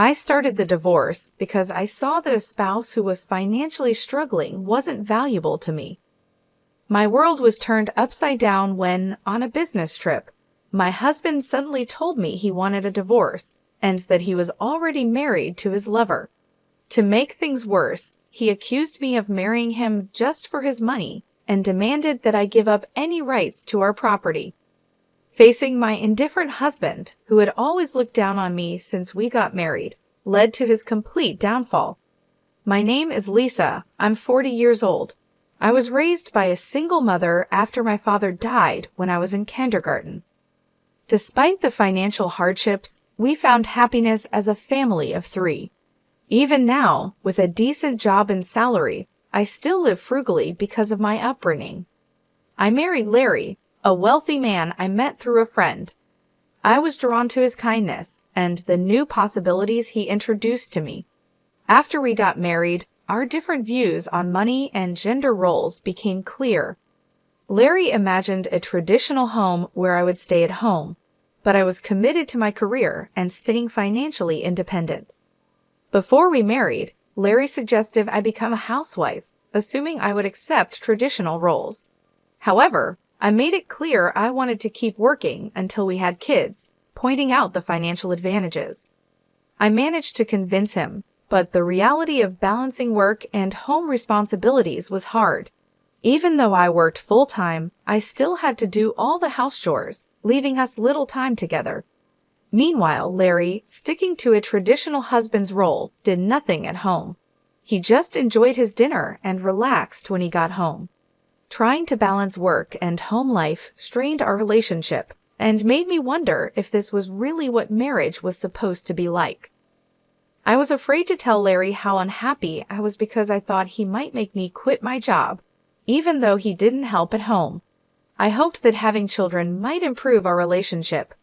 I started the divorce because I saw that a spouse who was financially struggling wasn't valuable to me. My world was turned upside down when, on a business trip, my husband suddenly told me he wanted a divorce and that he was already married to his lover. To make things worse, he accused me of marrying him just for his money and demanded that I give up any rights to our property. Facing my indifferent husband, who had always looked down on me since we got married, led to his complete downfall. My name is Lisa. I'm 40 years old. I was raised by a single mother after my father died when I was in kindergarten. Despite the financial hardships, we found happiness as a family of 3. Even now, with a decent job and salary, I still live frugally because of my upbringing. I married Larry, a wealthy man I met through a friend. I was drawn to his kindness and the new possibilities he introduced to me. After we got married, our different views on money and gender roles became clear. Larry imagined a traditional home where I would stay at home, but I was committed to my career and staying financially independent. Before we married, Larry suggested I become a housewife, assuming I would accept traditional roles. However, I made it clear I wanted to keep working until we had kids, pointing out the financial advantages. I managed to convince him, but the reality of balancing work and home responsibilities was hard. Even though I worked full-time, I still had to do all the house chores, leaving us little time together. Meanwhile, Larry, sticking to a traditional husband's role, did nothing at home. He just enjoyed his dinner and relaxed when he got home. Trying to balance work and home life strained our relationship and made me wonder if this was really what marriage was supposed to be like. I was afraid to tell Larry how unhappy I was because I thought he might make me quit my job, even though he didn't help at home. I hoped that having children might improve our relationship,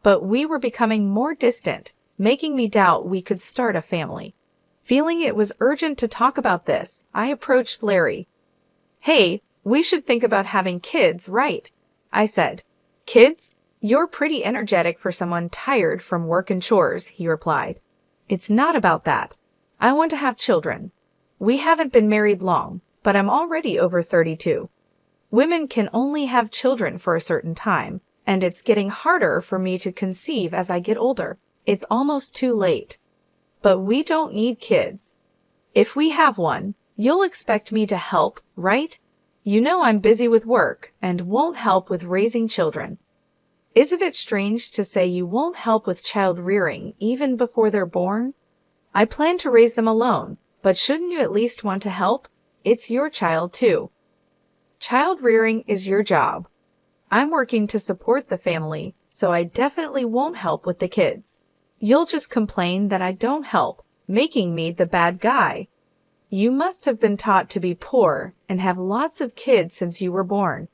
but we were becoming more distant, making me doubt we could start a family. Feeling it was urgent to talk about this, I approached Larry. "Hey, we should think about having kids, right?" I said. "Kids? You're pretty energetic for someone tired from work and chores," he replied. "It's not about that. I want to have children. We haven't been married long, but I'm already over 32. Women can only have children for a certain time, and it's getting harder for me to conceive as I get older. It's almost too late. But we don't need kids. If we have one, you'll expect me to help, right? You know I'm busy with work and won't help with raising children. Isn't it strange to say you won't help with child rearing even before they're born? I plan to raise them alone, but shouldn't you at least want to help? It's your child too. Child rearing is your job. I'm working to support the family, so I definitely won't help with the kids. You'll just complain that I don't help, making me the bad guy. You must have been taught to be poor and have lots of kids since you were born.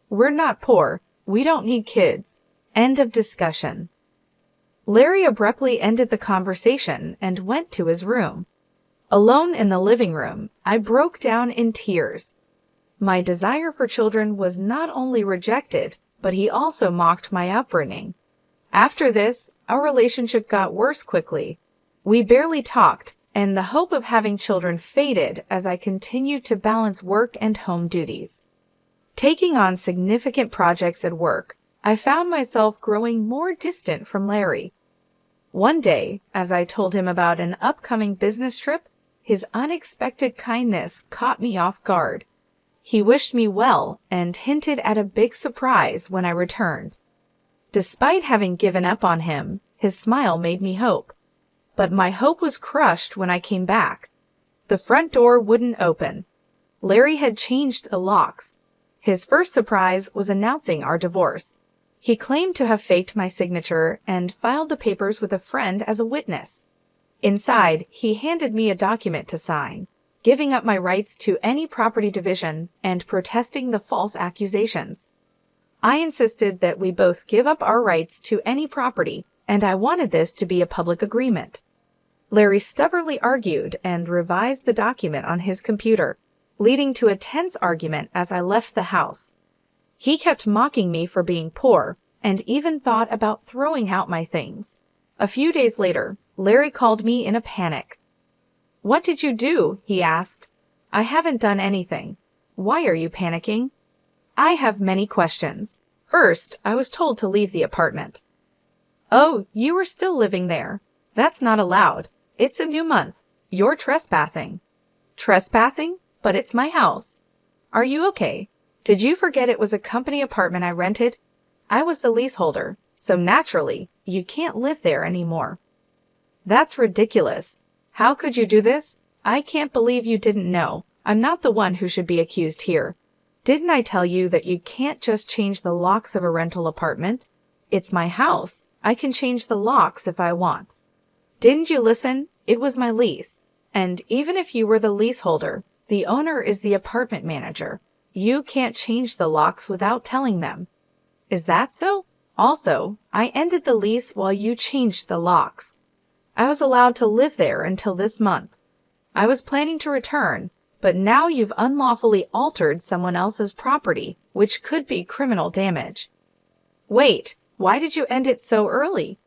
We're not poor. We don't need kids. End of discussion. Larry abruptly ended the conversation and went to his room. Alone in the living room, I broke down in tears. My desire for children was not only rejected, but he also mocked my upbringing. After this, our relationship got worse quickly. We barely talked, and the hope of having children faded as I continued to balance work and home duties. Taking on significant projects at work, I found myself growing more distant from Larry. One day, as I told him about an upcoming business trip, his unexpected kindness caught me off guard. He wished me well and hinted at a big surprise when I returned. Despite having given up on him, his smile made me hope. But my hope was crushed when I came back. The front door wouldn't open. Larry had changed the locks. His first surprise was announcing our divorce. He claimed to have faked my signature and filed the papers with a friend as a witness. Inside, he handed me a document to sign, giving up my rights to any property division and protesting the false accusations. I insisted that we both give up our rights to any property, and I wanted this to be a public agreement. Larry stubbornly argued and revised the document on his computer, leading to a tense argument as I left the house. He kept mocking me for being poor and even thought about throwing out my things. A few days later, Larry called me in a panic. "What did you do?" he asked. "I haven't done anything. Why are you panicking?" "I have many questions. First, I was told to leave the apartment." "Oh, you were still living there. That's not allowed. It's a new month. You're trespassing." "Trespassing? But it's my house." "Are you okay? Did you forget it was a company apartment I rented? I was the leaseholder, so naturally, you can't live there anymore." "That's ridiculous. How could you do this? I can't believe you didn't know. I'm not the one who should be accused here. Didn't I tell you that you can't just change the locks of a rental apartment? It's my house. I can change the locks if I want." "Didn't you listen? It was my lease. And even if you were the leaseholder, the owner is the apartment manager. You can't change the locks without telling them." "Is that so? Also, I ended the lease while you changed the locks. I was allowed to live there until this month. I was planning to return, but now you've unlawfully altered someone else's property, which could be criminal damage." "Wait, why did you end it so early?"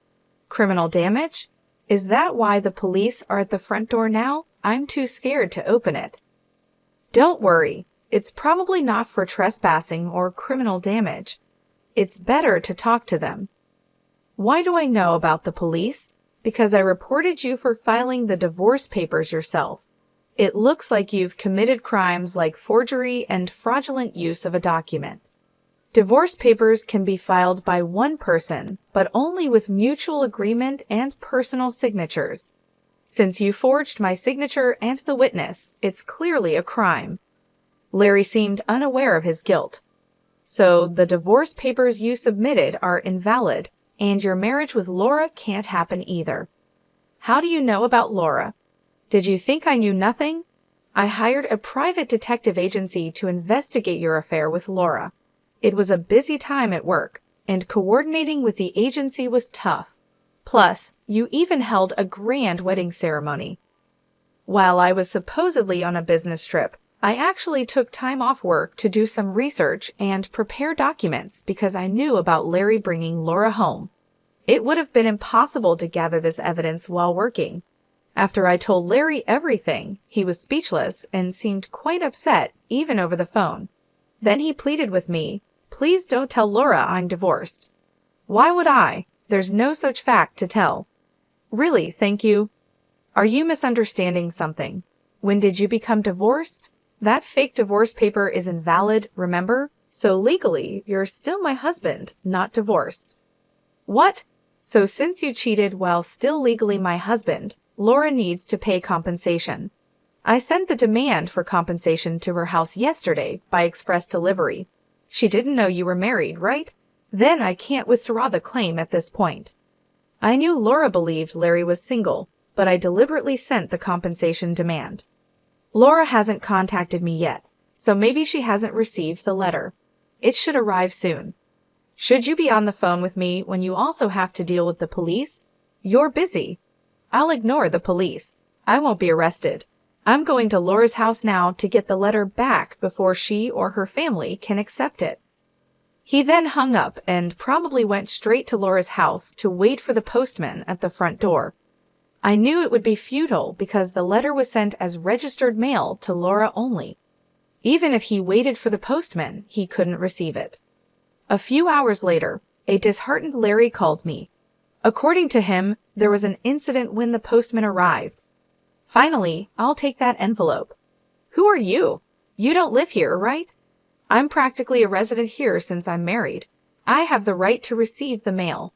"Criminal damage? Is that why the police are at the front door now? I'm too scared to open it." "Don't worry. It's probably not for trespassing or criminal damage. It's better to talk to them." "Why do I know about the police?" "Because I reported you for filing the divorce papers yourself. It looks like you've committed crimes like forgery and fraudulent use of a document. Divorce papers can be filed by one person, but only with mutual agreement and personal signatures. Since you forged my signature and the witness, it's clearly a crime." Larry seemed unaware of his guilt. "So the divorce papers you submitted are invalid, and your marriage with Laura can't happen either." "How do you know about Laura?" "Did you think I knew nothing? I hired a private detective agency to investigate your affair with Laura. It was a busy time at work, and coordinating with the agency was tough. Plus, you even held a grand wedding ceremony. While I was supposedly on a business trip, I actually took time off work to do some research and prepare documents because I knew about Larry bringing Laura home. It would have been impossible to gather this evidence while working. After I told Larry everything, he was speechless and seemed quite upset, even over the phone. Then he pleaded with me, 'Please don't tell Laura I'm divorced.' Why would I? There's no such fact to tell." "Really, thank you." "Are you misunderstanding something? When did you become divorced? That fake divorce paper is invalid, remember? So legally, you're still my husband, not divorced." "What? So since you cheated while still legally my husband, Laura needs to pay compensation. I sent the demand for compensation to her house yesterday by express delivery. She didn't know you were married, right? Then I can't withdraw the claim at this point. I knew Laura believed Larry was single, but I deliberately sent the compensation demand. Laura hasn't contacted me yet, so maybe she hasn't received the letter. It should arrive soon. Should you be on the phone with me when you also have to deal with the police? You're busy. I'll ignore the police. I won't be arrested. I'm going to Laura's house now to get the letter back before she or her family can accept it." He then hung up and probably went straight to Laura's house to wait for the postman at the front door. I knew it would be futile because the letter was sent as registered mail to Laura only. Even if he waited for the postman, he couldn't receive it. A few hours later, a disheartened Larry called me. According to him, there was an incident when the postman arrived. "Finally, I'll take that envelope." "Who are you? You don't live here, right?" "I'm practically a resident here since I'm married. I have the right to receive the mail."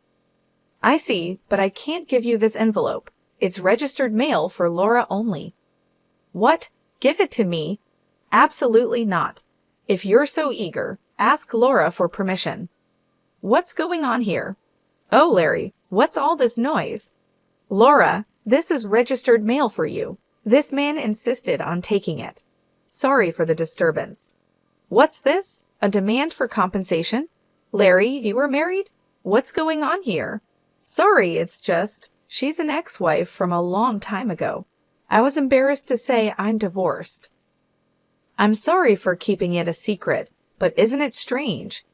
"I see, but I can't give you this envelope. It's registered mail for Laura only." "What? Give it to me?" "Absolutely not. If you're so eager, ask Laura for permission." "What's going on here?" "Oh, Larry, what's all this noise?" "Laura, this is registered mail for you. This man insisted on taking it. Sorry for the disturbance." "What's this? A demand for compensation? Larry, you were married? What's going on here?" "Sorry, it's just, she's an ex-wife from a long time ago. I was embarrassed to say I'm divorced." "I'm sorry for keeping it a secret, but isn't it strange?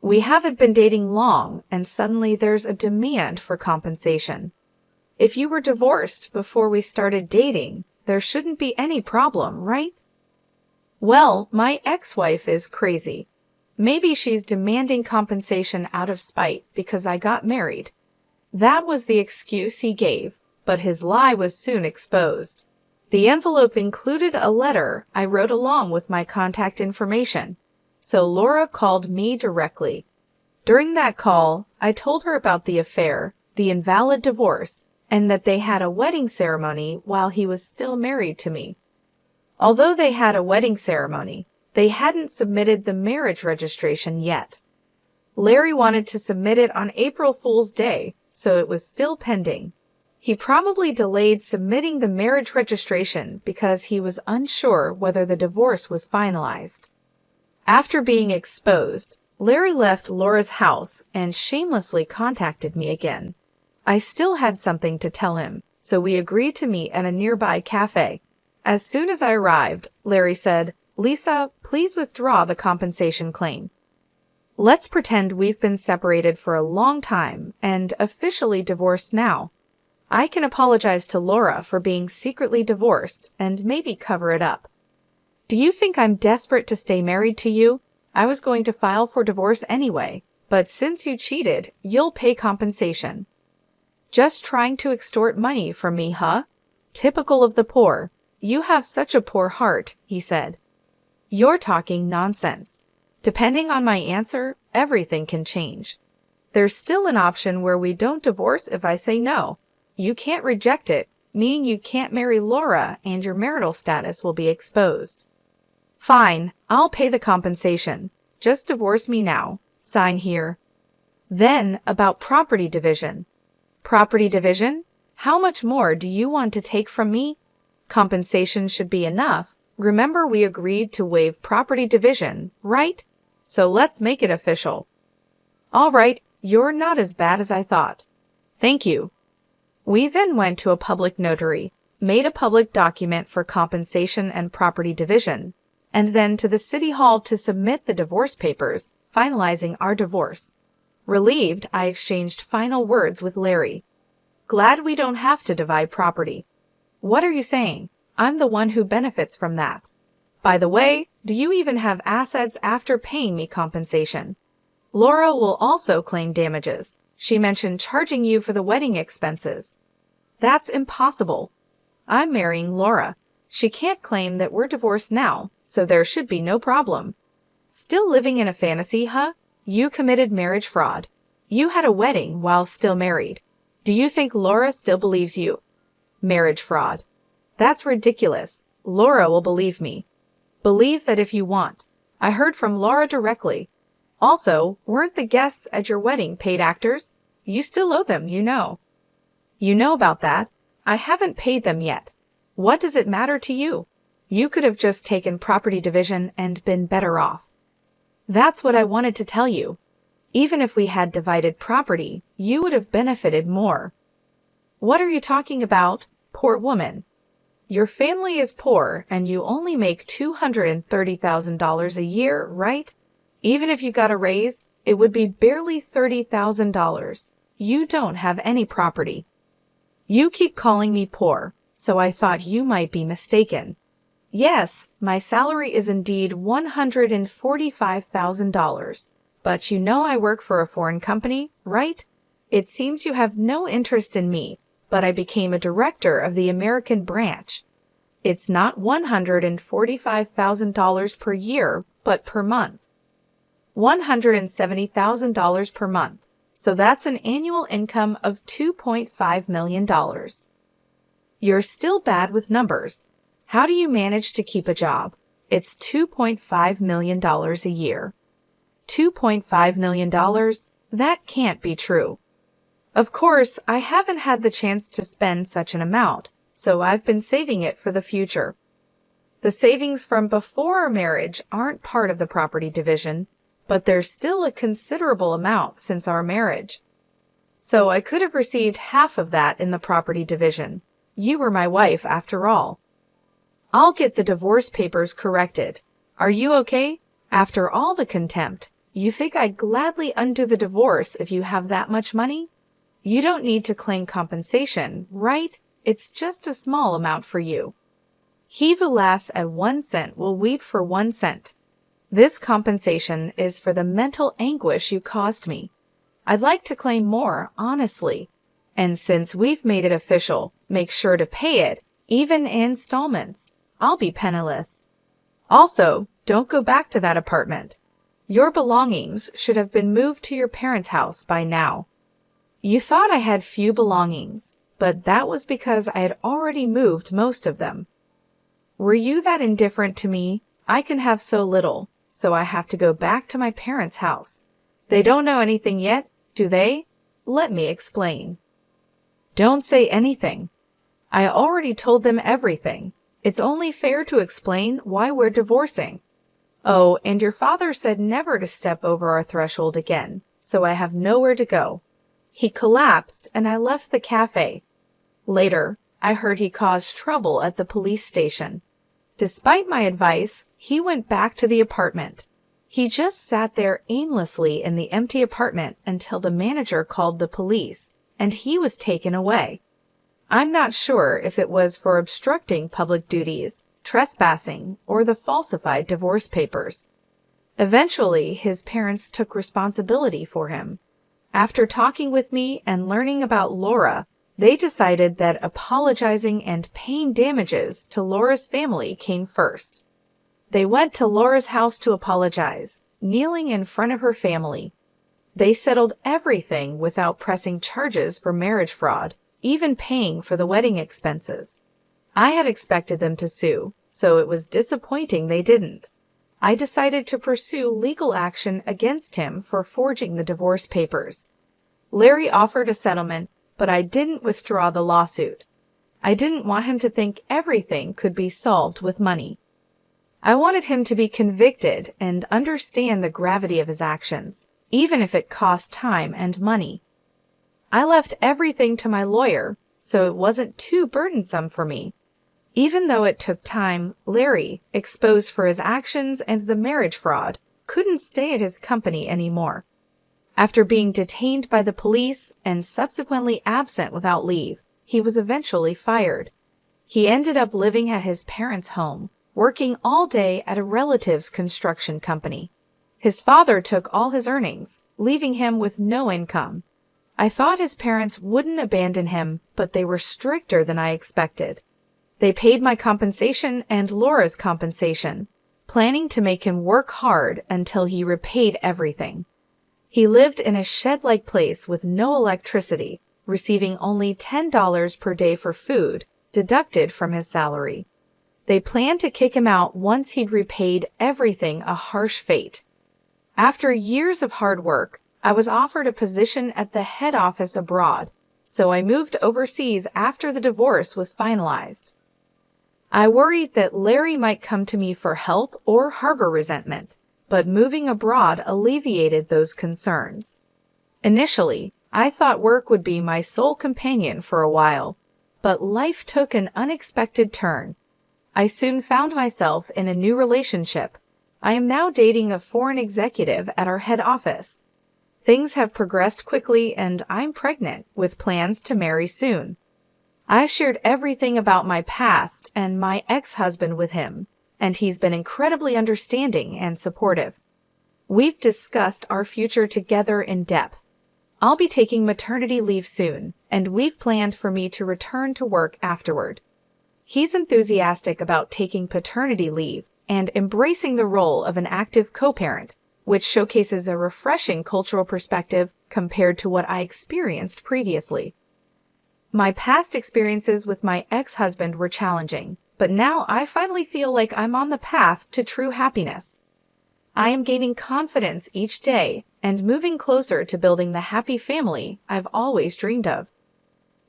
We haven't been dating long, and suddenly there's a demand for compensation. If you were divorced before we started dating, there shouldn't be any problem, right? Well, my ex-wife is crazy. Maybe she's demanding compensation out of spite because I got married. That was the excuse he gave, but his lie was soon exposed. The envelope included a letter I wrote along with my contact information, so Laura called me directly. During that call, I told her about the affair, the invalid divorce, and that they had a wedding ceremony while he was still married to me. Although they had a wedding ceremony, they hadn't submitted the marriage registration yet. Larry wanted to submit it on April Fool's Day, so it was still pending. He probably delayed submitting the marriage registration because he was unsure whether the divorce was finalized. After being exposed, Larry left Laura's house and shamelessly contacted me again. I still had something to tell him, so we agreed to meet at a nearby cafe. As soon as I arrived, Larry said, "Lisa, please withdraw the compensation claim. Let's pretend we've been separated for a long time and officially divorced now. I can apologize to Laura for being secretly divorced and maybe cover it up. Do you think I'm desperate to stay married to you? I was going to file for divorce anyway, but since you cheated, you'll pay compensation." "Just trying to extort money from me, huh? Typical of the poor. You have such a poor heart," he said. "You're talking nonsense. Depending on my answer, everything can change. There's still an option where we don't divorce if I say no. You can't reject it, meaning you can't marry Laura and your marital status will be exposed." "Fine, I'll pay the compensation. Just divorce me now. Sign here." Then, about property division. "Property division? How much more do you want to take from me? Compensation should be enough. Remember we agreed to waive property division, right? So let's make it official." "All right, you're not as bad as I thought. Thank you." We then went to a public notary, made a public document for compensation and property division, and then to the city hall to submit the divorce papers, finalizing our divorce. Relieved, I exchanged final words with Larry. Glad we don't have to divide property. "What are you saying? I'm the one who benefits from that. By the way, do you even have assets after paying me compensation? Laura will also claim damages. She mentioned charging you for the wedding expenses." "That's impossible. I'm marrying Laura. She can't claim that we're divorced now, so there should be no problem." "Still living in a fantasy, huh? You committed marriage fraud. You had a wedding while still married. Do you think Laura still believes you?" "Marriage fraud. That's ridiculous. Laura will believe me." "Believe that if you want. I heard from Laura directly. Also, weren't the guests at your wedding paid actors? You still owe them, you know." "You know about that. I haven't paid them yet. What does it matter to you? You could have just taken property division and been better off." "That's what I wanted to tell you. Even if we had divided property, you would have benefited more." "What are you talking about, poor woman? Your family is poor and you only make $230,000 a year, right? Even if you got a raise, it would be barely $30,000. You don't have any property." "You keep calling me poor, so I thought you might be mistaken. Yes, my salary is indeed $145,000, but you know I work for a foreign company, right? It seems you have no interest in me, but I became a director of the American branch. It's not $145,000 per year, but per month. $170,000 per month. So that's an annual income of $2.5 million. You're still bad with numbers. How do you manage to keep a job? It's $2.5 million a year. $2.5 million? That can't be true. Of course, I haven't had the chance to spend such an amount, so I've been saving it for the future. The savings from before our marriage aren't part of the property division, but there's still a considerable amount since our marriage. So I could have received half of that in the property division. You were my wife after all. I'll get the divorce papers corrected. Are you okay? After all the contempt, you think I'd gladly undo the divorce if you have that much money? You don't need to claim compensation, right? It's just a small amount for you. He who laughs at 1 cent will weep for 1 cent. This compensation is for the mental anguish you caused me. I'd like to claim more, honestly. And since we've made it official, make sure to pay it, even in installments. I'll be penniless. Also, don't go back to that apartment. Your belongings should have been moved to your parents' house by now. You thought I had few belongings, but that was because I had already moved most of them. Were you that indifferent to me? I can have so little, so I have to go back to my parents' house. They don't know anything yet, do they? Let me explain. Don't say anything. I already told them everything. It's only fair to explain why we're divorcing. Oh, and your father said never to step over our threshold again, so I have nowhere to go. He collapsed and I left the cafe. Later, I heard he caused trouble at the police station. Despite my advice, he went back to the apartment. He just sat there aimlessly in the empty apartment until the manager called the police, and he was taken away. I'm not sure if it was for obstructing public duties, trespassing, or the falsified divorce papers. Eventually, his parents took responsibility for him. After talking with me and learning about Laura, they decided that apologizing and paying damages to Laura's family came first. They went to Laura's house to apologize, kneeling in front of her family. They settled everything without pressing charges for marriage fraud, even paying for the wedding expenses. I had expected them to sue, so it was disappointing they didn't. I decided to pursue legal action against him for forging the divorce papers. Larry offered a settlement, but I didn't withdraw the lawsuit. I didn't want him to think everything could be solved with money. I wanted him to be convicted and understand the gravity of his actions, even if it cost time and money. I left everything to my lawyer, so it wasn't too burdensome for me. Even though it took time, Larry, exposed for his actions and the marriage fraud, couldn't stay at his company anymore. After being detained by the police and subsequently absent without leave, he was eventually fired. He ended up living at his parents' home, working all day at a relative's construction company. His father took all his earnings, leaving him with no income. I thought his parents wouldn't abandon him, but they were stricter than I expected. They paid my compensation and Laura's compensation, planning to make him work hard until he repaid everything. He lived in a shed-like place with no electricity, receiving only $10 per day for food, deducted from his salary. They planned to kick him out once he'd repaid everything, a harsh fate. After years of hard work, I was offered a position at the head office abroad, so I moved overseas after the divorce was finalized. I worried that Larry might come to me for help or harbor resentment, but moving abroad alleviated those concerns. Initially, I thought work would be my sole companion for a while, but life took an unexpected turn. I soon found myself in a new relationship. I am now dating a foreign executive at our head office. Things have progressed quickly and I'm pregnant with plans to marry soon. I shared everything about my past and my ex-husband with him, and he's been incredibly understanding and supportive. We've discussed our future together in depth. I'll be taking maternity leave soon, and we've planned for me to return to work afterward. He's enthusiastic about taking paternity leave and embracing the role of an active co-parent, which showcases a refreshing cultural perspective compared to what I experienced previously. My past experiences with my ex-husband were challenging, but now I finally feel like I'm on the path to true happiness. I am gaining confidence each day and moving closer to building the happy family I've always dreamed of.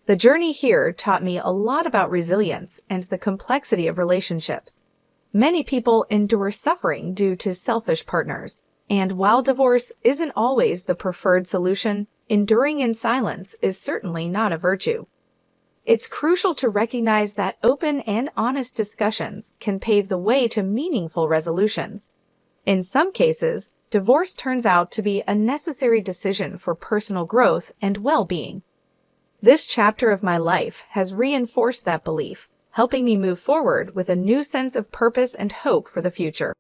The journey here taught me a lot about resilience and the complexity of relationships. Many people endure suffering due to selfish partners, and while divorce isn't always the preferred solution, enduring in silence is certainly not a virtue. It's crucial to recognize that open and honest discussions can pave the way to meaningful resolutions. In some cases, divorce turns out to be a necessary decision for personal growth and well-being. This chapter of my life has reinforced that belief, helping me move forward with a new sense of purpose and hope for the future.